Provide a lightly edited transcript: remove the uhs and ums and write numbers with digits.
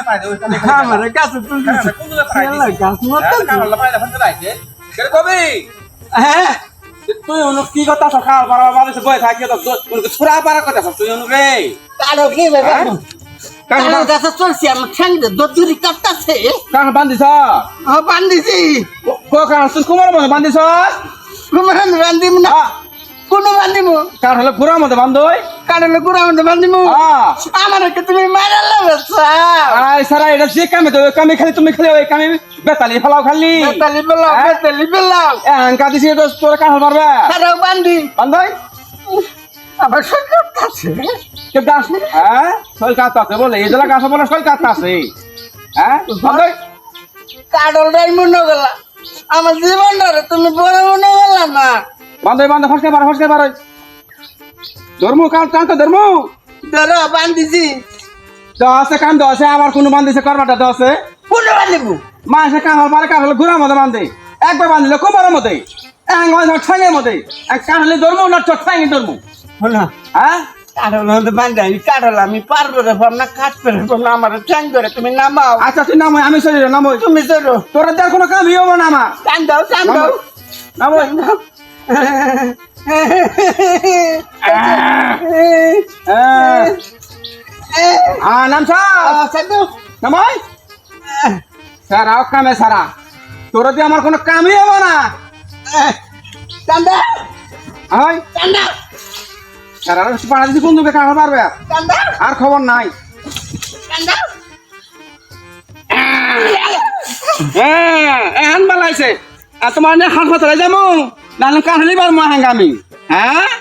কানে পাই দে ওখানে আমার কাছে তুলছি গাছ মতো কানে পাই দে ফোন লাইছে কে কবি হ্যাঁ তুই অনু কি কথা সকাল বারবার বাজে বই থাকি তো উনকে ছুরা পারা কথা তুই অনু রে কারো কি বাবা কারো গাছে চলছি আমার ঠ্যাংটা দদুরি কাটতাছে কান বান্দিছ বান্ধিছি কো কান তুই কুমার মধ্যে বান্দিছ কুমারান বান্ধিম না কোন বান্ধিম কান হলো পুরা মধ্যে বান্ধই কারণ কুরান বান্ধিম আমার তুমি মারালে বাচ্চা আই সারা এটা যে কামে তো কামে খালি তুমি খালি ওই কামে বেতালি ফলাও খালি বেতালি বেলাও আঙ্কা দিছি তো তোর কান মারবে কারো বান্ধি বান্ধই আমার সরকার কাছে কে গাছ হ্যাঁ সই কাজ আছে বলে এই জেলা গাছ বলে সই কাজ আছে হ্যাঁ বান্ধই কাডল রাই মনে গেল আমার জীবনটারে তুমি বড় মনে গেল না বান্ধই বান্ধ ফসকে পার ধর্ম কাম কাম তো ধর্ম ধরো বান্ধিছি দশে কাম দশে আবার কোনো বান্ধিছে করবাটা দশে কোন বান্ধিব মাসে কাম পারে কাম হলে ঘুরার মধ্যে বান্ধে একবার বান্ধিলে কোমরের মধ্যে ঠ্যাঙের মধ্যে এক কান হলে ধর্ম না ঠ্যাঙে ধর্ম না হ্যাঁ কাডল বান্ধি কাডল আমি পারবো রে না কাটবে রে না আমার ঠ্যাং ধরে তুমি নামাও আচ্ছা তুই নামো আমি শরীরে নামো তুমি চলো তোর দেওয়ার কোনো কামই হবো না আমার টান দাও নামো নাম নামাই সারা কামে সারা তোর দিয়ে আমার কোনো কামই হবো না চান্দা হয় চান্দা সারা পাড়া দিচ্ছি কোন দুকে খাওয়া পারবে চান্দা আর খবর নাই চান্দা হ্যাঁ বালাইছে আর তোমার হাত পাতলে যাবো নাহলে কান হলে বার মা হাঙ্গামি হ্যাঁ